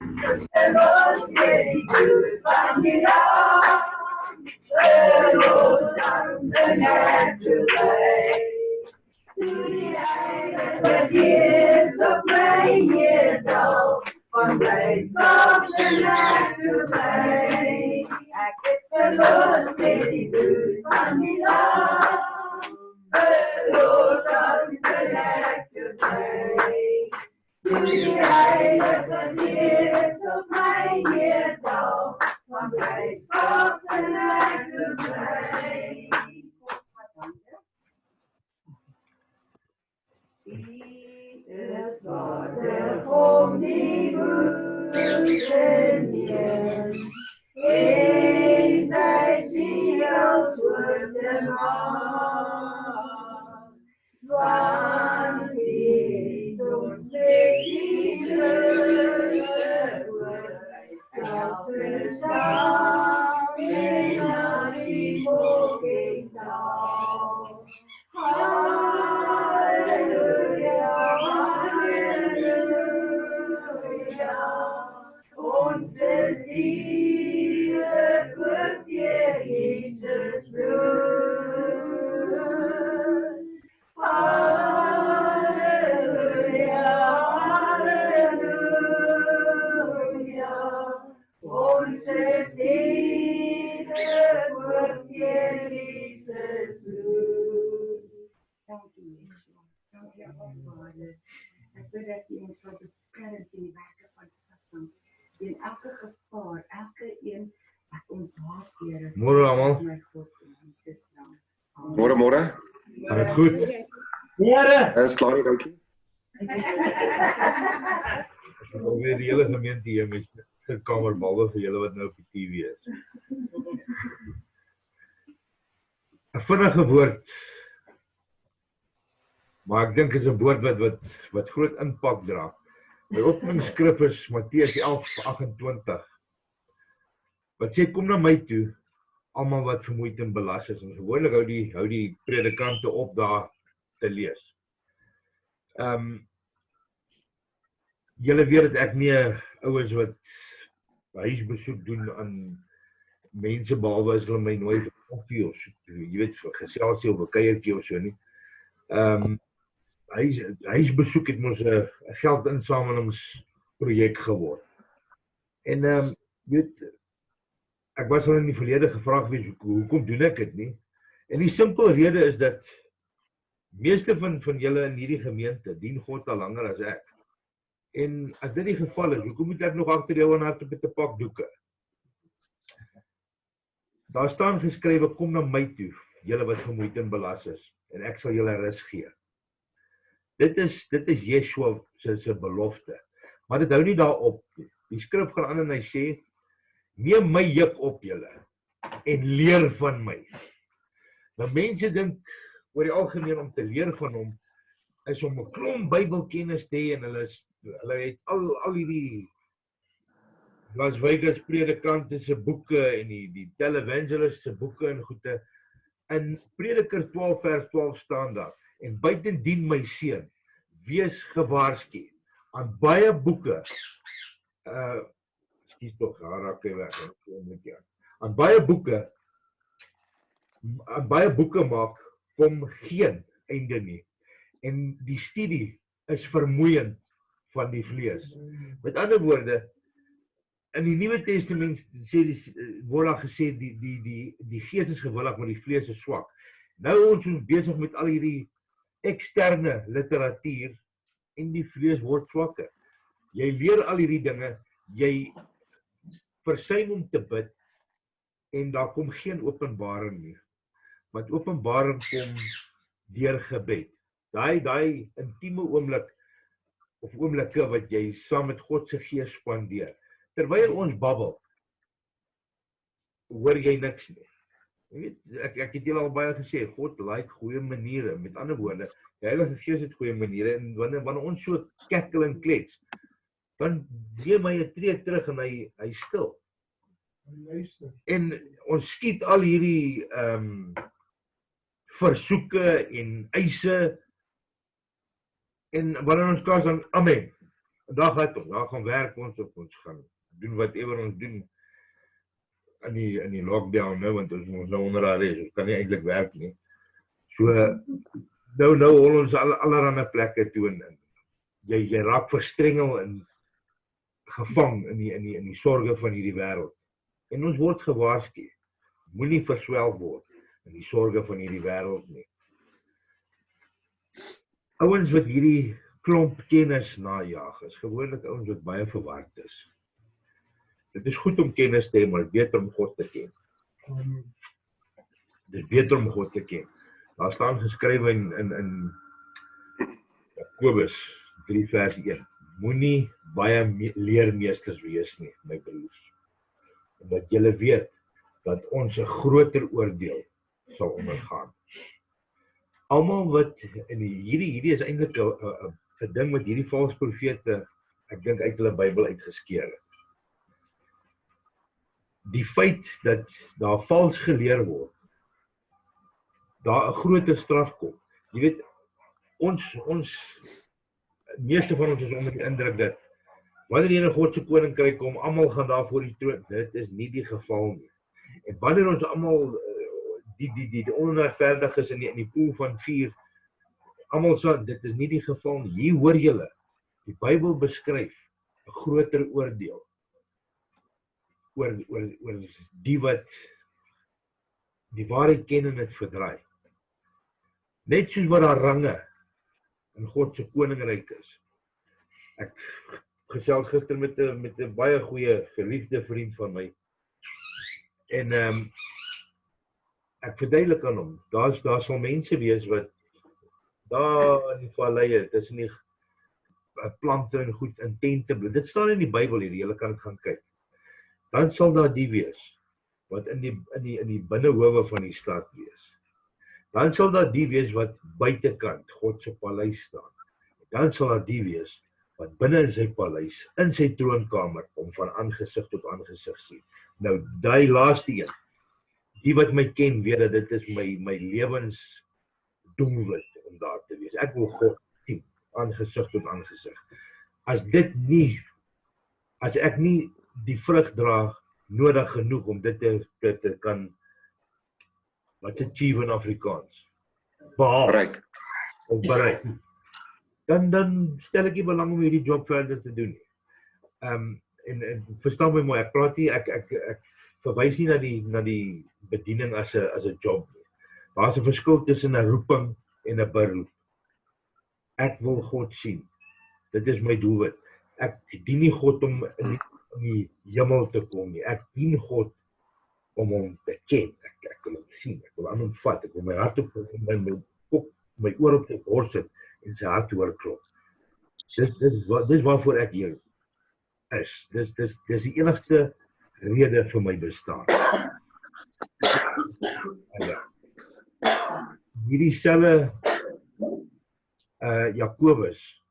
Los espíritus vanirán, los dancing to play. To the end of the years of playing years old, one day something had to play. I get the Los espíritus vanirán, los dancing had to play. To the end of the years of playing years old, one day something had to play. Es war der von die Wüsten hier. Ich sei sie aus dem Mann. Wann die uns die Löse auf der Stadt in die Wogen da. Halleluja, Halleluja, unser Liebe wird dir Jesus Blut. Halleluja, Halleluja, unser Liebe wird dir Jesus Blut. Dank u, Yeshua. Dank u, Vader. Ek bid dat u ons sal beskerm teen die werke van Satan, teen elke gevaar, elke een wat ons haat, Here. Môre almal. My God, in Jesus naam. Amen. Môre. Gaan dit goed? Is klaar nie, dankie. Ek wil weer die hele gemeente hier met sitkamer behalwe vir julle wat nou op die TV is. 'n Vinnige woord. Maar ek dink is 'n woord wat groot impak dra. My openingsskrif is Matteus 11:28. Wat sê kom na my toe, almal wat vermoeid en belas is. En gewoonlik hou die predikante op daar te lees. Julle weet dat ek nie 'n ou is wat huisbesoek doen aan mense behalwe as hulle my nooi vir koffie of so, jy weet vir geselsie of 'n kuiertjie of so nie. Huisbesoek het mos 'n geldinsamelingsprojek geword. En weet ek was al in die verlede gevra gewees hoekom doen ek dit nie? En die simpel rede is dat meeste van julle in hierdie gemeente dien God al langer as ek. En as dit die geval is, hoekom moet ek nog agter jou aan hart op 'n pak doeke? Daar staan geskrywe, kom na my toe, julle wat vermoeid en belas is, en ek sal julle rus gee. Dit is Yeshua se belofte. Maar dit hou nie daarop nie. Die skrif gaan aan en hy sê, neem my juk op julle en leer van my. Nou mense dink oor die algemeen om te leer van hom is om 'n klomp Bybelkennis te hê en hulle het al hierdie Las Vegas predikante se boeke en die televangelist se boeke en goede. In Prediker 12 vers 12 staan daar, en buitendien my seun, wees gewaarsku aan baie boeke, skies tog, raak hy weg, aan baie boeke maak, kom geen einde nie, en die studie is vermoeiend van die vlees. Met ander woorde, in die Nuwe Testament word daar gesê, die gees is gewillig, maar die vlees is swak. Nou ons besig met al hierdie eksterne literatuur, en die vlees word swakker. Jy leer al hierdie dinge, jy versuim om te bid, en daar kom geen openbaring nie. Want openbaring kom deur gebed. Daai intieme oomblik, of oomblikke wat jy saam met God se gees spandeer. Terwyl ons babbel, hoor jy niks nie. Jy weet, ek het julle al baie gesê, God like goeie maniere. Met ander woorde, die Heilige Gees het goeie maniere, en wanneer ons so kekkel en klets, dan neem hy 'n tree terug en hy stil. En ons skiet al hierdie versoeke en eise, en wanneer ons klas dan, amen. Daar gaan werk ons gaan doen whatever ons doen in die lockdown, nou, want ons moet nou onder arrest, ons kan nie eintlik werk nie. So, nou hol ons allerhande plekke toe en jy raak verstrengel en gevang in die sorge van hierdie wêreld. En ons word gewaarsku, moenie verswelg word in die sorge van hierdie wêreld nie. Ouens wat hierdie klomp kennis najag, is gewoonlik ouens wat baie verward is. Dit is goed om kennis te hê, maar beter om God te ken. Dit is beter om God te ken. Daar staan geskrywe in Jakobus 3 vers 1. Moenie baie leermeesters wees nie, my broers. Omdat julle weet dat ons 'n groter oordeel sal ondergaan. Almal wat in hierdie is eintlik 'n ding met hierdie valse profete, ek dink uit hulle Bybel uitgeskeer het. Die feit dat daar vals geleer word, daar 'n groter straf kom. Jy weet, meeste van ons is onder die indruk dat wanneer jy in God se koninkryk kom, almal gaan daar voor die troon. Dit is nie die geval nie. En wanneer ons almal die onregverdiges in die poel van vuur, almal sê dit is nie die geval nie. Hier hoor julle, die Bybel beskryf 'n groter oordeel oor die wat die waarheid ken en dit verdraai. Net soos wat daar range in God se koninkryk is. Ek gesels gister met 'n baie goeie geliefde vriend van my. En ek verduidelik aan hom, daar sal mense wees wat daar in die valleie tussen die plante en goed in tente bly. Dit staan in die Bybel hier, julle kan dit gaan kyk. Dan sal daar die wees wat in die binnehowe van die stad wees. Dan sal daar die wees wat buitekant God se paleis staan. Dan sal daar die wees wat binne in sy paleis, in sy troonkamer, om van aangesig tot aangesig sien. Nou, daai laaste een, die wat my ken, weet dat dit is my lewensdoelwit om daar te wees. Ek wil God sien, aangesig tot aangesig. As ek nie die vrug dra nodig genoeg om dit te kan, wat achieve in Afrikaans, bereik. Dan stel ek nie belang om hierdie job verder te doen. En verstaan my mooi, ek praat nie, ek verwys nie na die bediening as 'n job nie. Daar is 'n verskil tussen 'n roeping en 'n beroep. Ek wil God sien. Dit is my doelwit. Ek dien nie God om in die hemel te kom nie. Ek dien God om hom te ken. Ek wil hom sien, ek wil aan hom vat, ek wil my hart op my oor op sy bors sit en sy hart hoor klop. Dis waarvoor ek hier is. Dis die enigste rede vir my bestaan. Hierdie selfe Jakobus,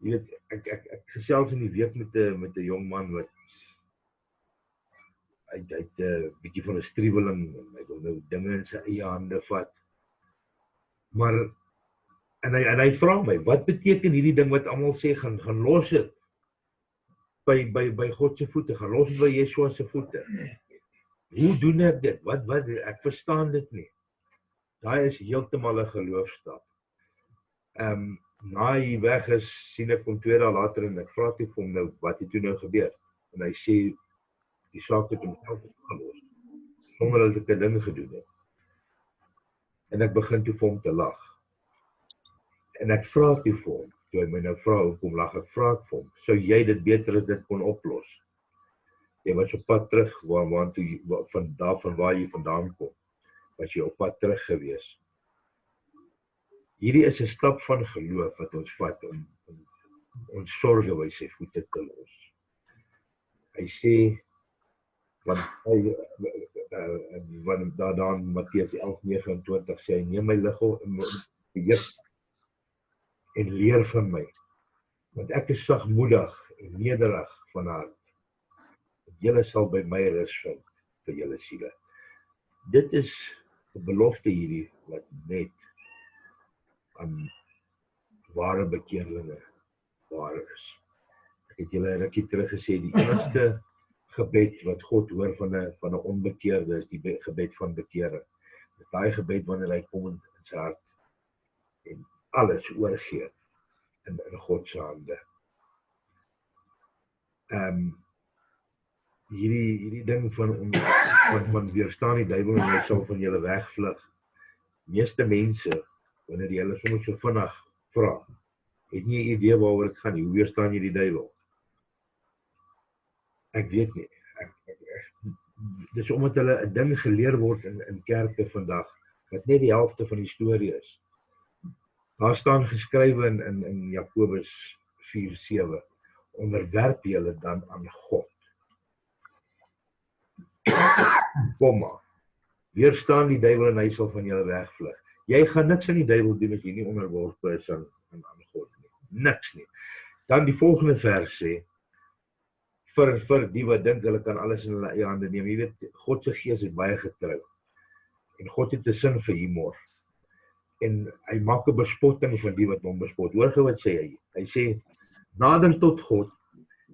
jy weet, ek gesels in die week met 'n jong man wat hy het 'n bietjie van 'n striweling, hy wil nou dinge in sy eie hande vat. Maar en hy vra my, wat beteken hierdie ding wat almal sê gaan los dit by God se voete, gaan los dit by Yeshua se voete. Hoe doen ek dit? Wat ek verstaan dit nie. Daai is heeltemal 'n geloofstap. Na hy weg is, sien ek hom 2 dae later en ek vra toe vir hom nou, wat het toe nou gebeur? En hy sê, die saak het homself opgelos, sonder dat ek 'n ding gedoen het. En ek begin toe vir hom te lag. En ek vra toe vir hom, toe hy my nou vra, hoekom lag ek, vra ek vir hom, sou jy dit beter as dit kon oplos? Jy was op pad terug, van waar jy vandaan kom, was jy op pad terug gewees. Hierdie is 'n stap van geloof wat ons vat om ons sorge by sy voete te los. Hy sê, want daar in Matteus 11:29 sê hy, neem my liggaam en leer van my, want ek is sagmoedig en nederig van hart. Julle sal by my rus vind vir julle siele. Dit is 'n belofte hierdie wat net aan ware bekeerlinge waar is. Ek het julle 'n rukkie terug gesê, die enigste gebed wat God hoor van 'n onbekeerde is die gebed van bekering. Dis daai gebed wanneer hy kom in sy hart en alles oorgee in God se hande. Hierdie ding van weerstaan die duiwel en hy sal van julle wegvlug. Meeste mense, wanneer jy hulle soms so vinnig vra, het nie 'n idee waaroor dit gaan nie. Hoe weerstaan jy die duiwel? Ek weet nie. Dis omdat hulle 'n ding geleer word in kerke vandag, wat net die helfte van die storie is. Daar staan geskrywe in Jakobus 4:7, onderwerp julle dan aan God. Komma. Weerstaan die duiwel en hy sal van julle wegvlug. Jy gaan niks aan die duiwel doen as jy nie onderworpe is aan God nie. Niks nie. Dan die volgende vers sê, vir die wat dink hulle kan alles in hulle eie hande neem. Jy weet, God se gees is baie getrou. En God het 'n sin vir humor. En hy maak 'n bespotting van die wat hom bespot. Hoor gou wat sê hy? Hy sê, nader tot God,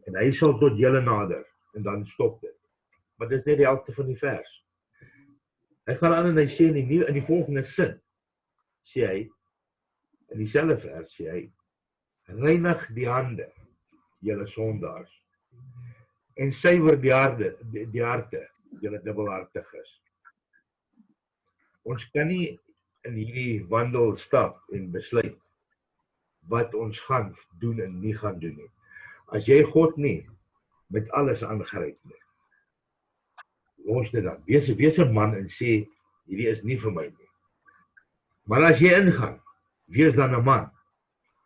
en hy sal tot julle nader. En dan stop dit. Maar dis net die helfte van die vers. Hy gaan aan en hy sê in die volgende sin, sê hy, in dieselfde vers sê hy, reinig die hande, julle sondaars, en suiwer die harte, julle dubbelhartiges. Ons kan nie in hierdie wandel stap en besluit wat ons gaan doen en nie gaan doen nie. As jy God nie met alles aangryp nie, los dit dan. Wees 'n man en sê, hierdie is nie vir my nie. Maar as jy ingaan, wees dan 'n man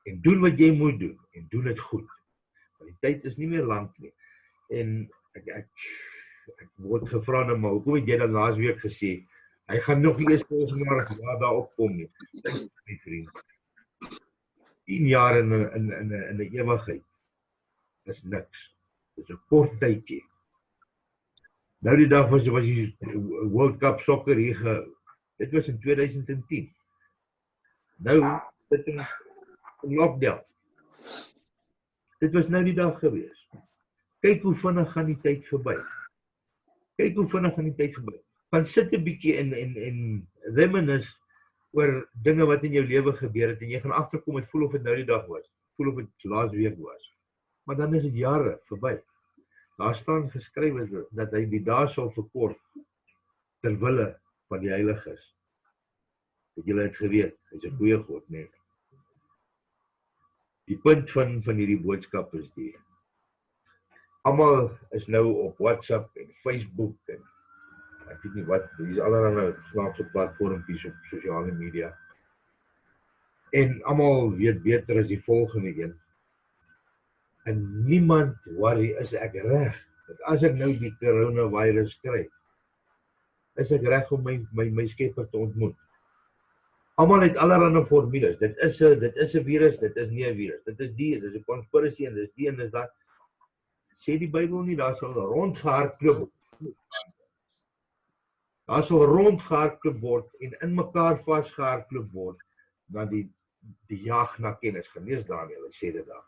en doen wat jy moet doen en doen dit goed. Want die tyd is nie meer lank nie. En ek word gevra nou maar, hoekom het jy dan laasweek gesê, hy gaan nog nie eens volgende jaar daar opkom nie. My vriend. 10 jaar in 'n ewigheid is niks. Dis 'n kort tydjie. Nou die dag was die World Cup sokker hier, dit was in 2010. Nou sit in lockdown. Dit was nou die dag gewees. Kyk hoe vinnig gaan die tyd verby. Gaan sit 'n bietjie en reminisce oor dinge wat in jou lewe gebeur het en jy gaan agterkom en voel of dit nou die dag was, voel of dit laasweek was. Maar dan is dit jare verby. Daar staan geskrywe dat hy die dae sal verkort ter wille van die heiliges. Het julle het geweet, hy's 'n goeie God, nee. Die punt van hierdie boodskap is die, almal is nou op WhatsApp en Facebook en ek weet nie wat, hier is allerlei snaakse platformpies op sosiale media. En almal weet beter as die volgende een. En niemand worry, is ek reg, dat as ek nou die coronavirus kry, is ek reg om my skepper te ontmoet. Almal het allerlei formules, dit is 'n virus, dit is nie 'n virus, dit is 'n conspiracy en dis die en dis dat. Sê die Bybel nie, daar sal rondgehardloop. Daar sal rondgehardloop word en in mekaar vasgehardloop word na die jag na kennis. Gelees Daniël, hy sê dit daar.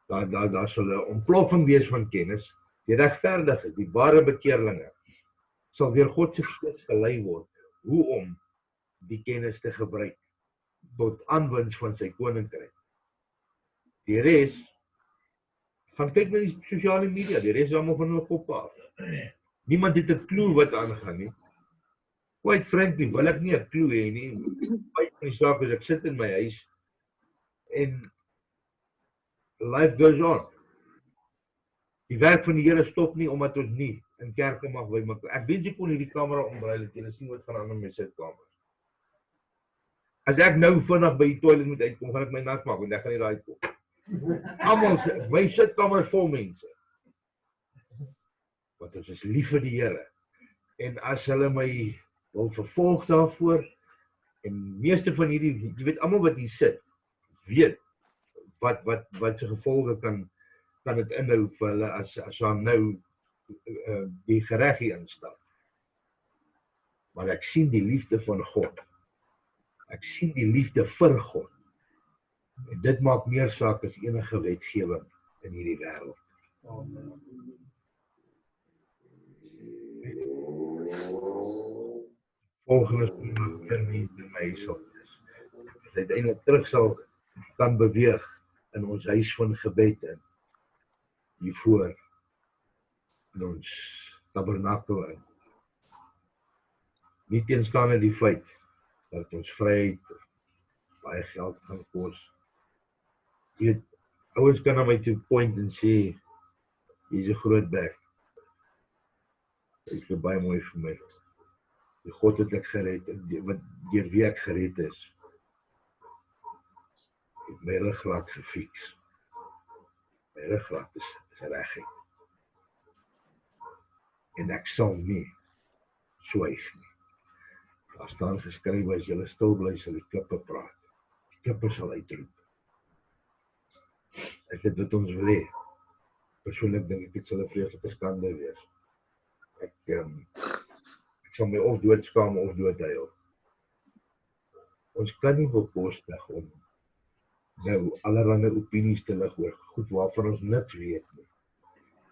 Daar sal 'n ontploffing wees van kennis. Die regverdiges, die ware bekeerlinge, sal deur God se gees gelei word hoe om die kennis te gebruik tot aanwinst van sy koninkryk. Die res, gaan kyk na die sosiale media, die res is allemaal van hulle kop af. Niemand het 'n klou wat aangaan nie. Quite frankly, wil ek nie 'n klou hê nie. Baie van die saak is, ek sit in my huis en life goes on. Die werk van die Here stop nie omdat ons nie in kerke mag bymekaar. Ek wens ek kon hierdie kamera omdraai dat julle sien wat gaan aan in my sitkamer. As ek nou vinnig by die toilet moet uitkom, gaan ek my nat maak, want ek gaan nie daar uitkom. Almal, my sitkamer is vol mense. Want ons is lief vir die Here. En as hulle my wil vervolg daarvoor, en meeste van hierdie, jy weet, almal wat hier sit, weet wat se gevolge kan dit inhou vir hulle as daar nou die gereg hier instap. Maar ek sien die liefde van God. Ek sien die liefde vir God. En dit maak meer saak as enige wetgewing in hierdie wêreld. Volgende keer mense my sal is. As uiteindelik terug sal kan beweeg in ons huis van gebed in hiervoor in ons tabernakel in. Nie teenstaande die feit dat ons vryheid baie geld gaan kos. Jy weet, ouens kan na my toe point en sê, jy's 'n groot bek. Dit is baie mooi vir my. Die God het ek gered, wat deur wie ek gered is. Het my ruggraat gefiks. My ruggraat is reguit. En ek sal nie swyg nie. Daar staan geskrywe, as julle stil bly, sal die klippe praat. Die klippe sal uitroep. Is dit wat ons wil hê? Persoonlik dink ek dit sal 'n vreeslike skande wees. Ek sal my of doodskaam of doodhuil. Ons kan nie bekostig om nou allerlei opinies te lig oor goed waarvan ons niks weet nie.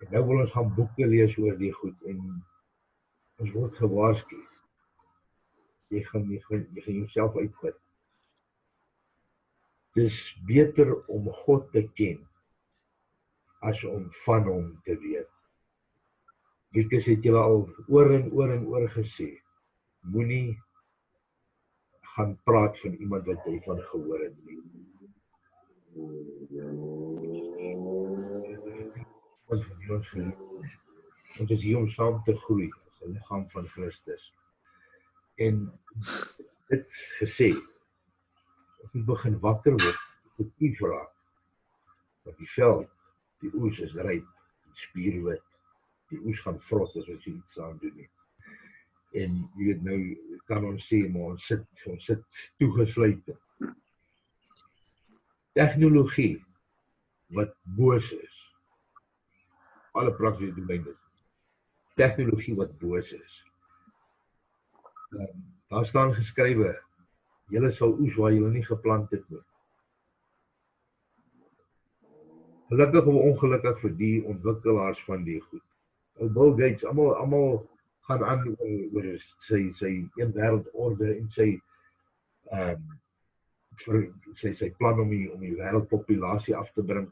En nou wil ons gaan boeke lees oor die goed en ons word gewaarsku. Jy gaan jouself uitput. Dis beter om God te ken as om van hom te weet. Wiekes het julle al oor en oor gesê, moenie gaan praat van iemand wat jy van gehoor het nie. Ons is hier om saam te groei as 'n liggaam van Christus. En dit gesê, as jy begin wakker word, moet jy vra, dat die veld, die oes is ryp, die spierwit, die oes gaan vrot as ons iets aan doen nie. En jy weet nou, kan ons sê, maar ons sit toegesluit. Tegnologie, wat boos is, alle praktiese domeine, tegnologie wat boos is. Daar staan geskrywe, julle sal oes waar julle nie geplant het nie. Gelukkig of ongelukkig vir die ontwikkelaars van die goed. Bill Gates, almal gaan aan oor sy een wêreldorde en sy plan om die wêreldpopulasie af te bring.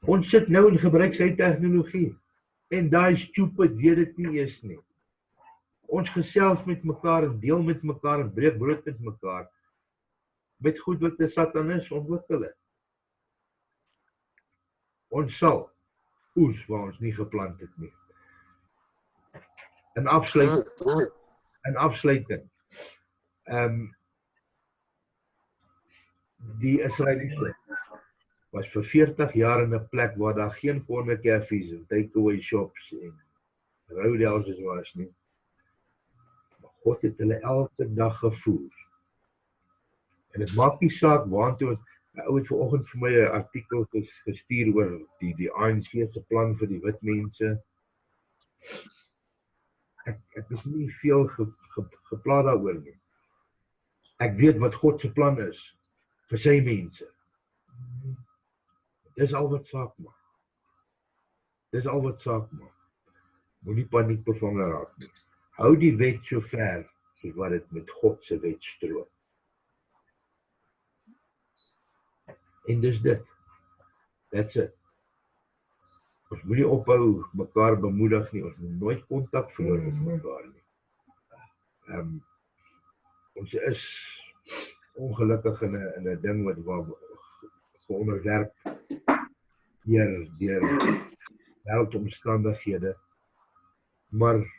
Ons sit nou en gebruik sy tegnologie. En daai stupid weet dit nie eens nie. Ons gesels met mekaar en deel met mekaar en breek brood met mekaar. Met goed wat die Satanis ontwikkel het. Ons sal oes waar ons nie geplant het nie. In afsluiting. Die Israeliete was vir 40 jaar in 'n plek waar daar geen corner cafes en takeaway shops en roadhouses was nie. Maar God het hulle elke dag gevoer. En dit maak nie saak waantoe. 'n Ou het vanoggend vir my 'n artikel gestuur oor die ANC se plan vir die wit mense. Ek is nie veel geplaas daaroor nie. Ek weet wat God se plan is vir sy mense. Dis al wat saak maak. Moenie paniek bevange raak nie. Hou die wet so ver soos wat dit met God se wet strook. En dis dit. That's it. Ons moenie ophou mekaar bemoedig nie. Ons moet nooit kontak verloor met mekaar nie. Ons is ongelukkig in 'n ding wat geonderwerp deur wêreldomstandighede. Maar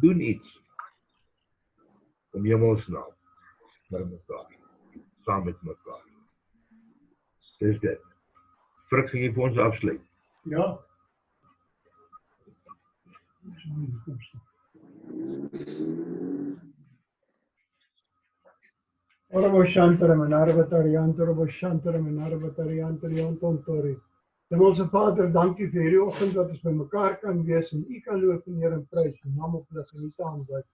doen iets om hemelsnaam vir mekaar, saam met mekaar. Dis dit. Frik, gaan jy vir ons afsluit? Ja. Hemelse Vader, dankie vir hierdie oggend dat ons by mekaar kan wees en U kan loof en Heer en prys, U naam oplig en U aanbid.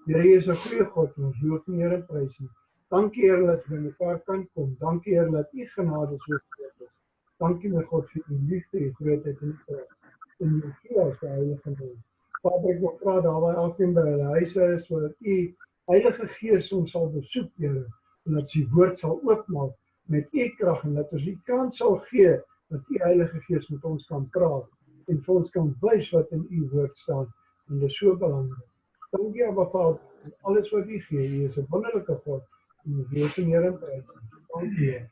Here, U is 'n goeie God en ons loof en Heer en prys U. Dankie Here dat we mekaar kan kom. Dankie Here dat U genade so groot is. Dankie my God vir U liefde, U grootheid en U krag. En U gee ons die Heilige Naam. Vader, ek wil vra daar waar elkeen by hulle huise is, sodat U Heilige Gees ons sal besoek, Here, en dat U woord sal oopmaak met U krag en dat ons die kans sal gee dat U Heilige Gees met ons kan praat en vir ons kan wys wat in U woord staan. En dit is so belangrik. Dankie Abba Vader, vir alles wat U gee. U is 'n wonderlike God. En U wees in Here en prys. Dankie Here.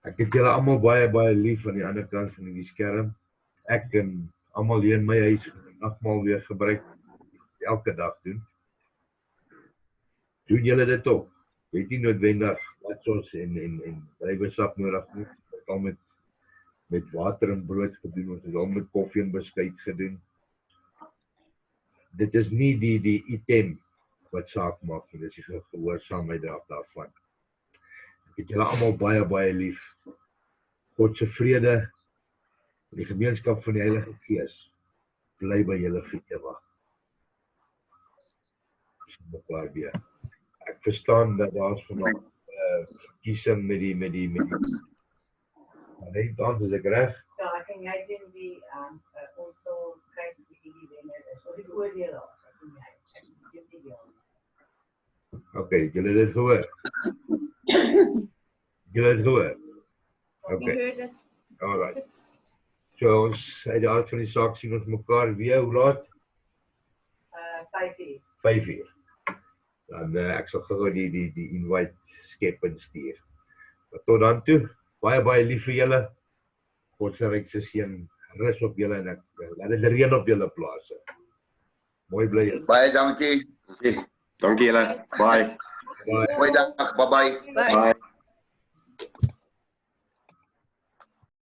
Ek het julle almal baie lief aan die ander kant van die skerm. Ek en almal hier in my huis nagmaal weer gebruik elke dag doen. Doen julle dit ook? Weet nie noodwendig wat ons en druiwesap nodig nie. Ons het al met water en brood gedoen, ons het al met koffie en beskuit gedoen. Dit is nie die item wat saak maak nie, dis die gehoorsaamheid daarvan. Ek het julle almal baie lief. God se vrede en die gemeenskap van die Heilige Gees bly by julle vir ewig. Mekaar weer. Ek verstaan dat daar vanaand verkiesing met die nee, dan is ek reg. Ja, ek en jy doen die ons sal kyk wie die wenner is. Of die oordelaars, ek en jy. Ek doen die deel. Okay, julle het dit gehoor. Julle het dit gehoor. Okay. Alright. So ons uit die aard van die saak sien ons mekaar weer, hoe laat? 5 uur. 5 uur. Dan ek sal gou die invite skep en stuur. Maar tot dan toe, baie lief vir julle. God se rykse seën rus op julle en ek laat dit reën op julle plase. Mooi bly julle. Baie dankie. Dankie julle. Bye. Bye. Goeiedag. Bye. Bye.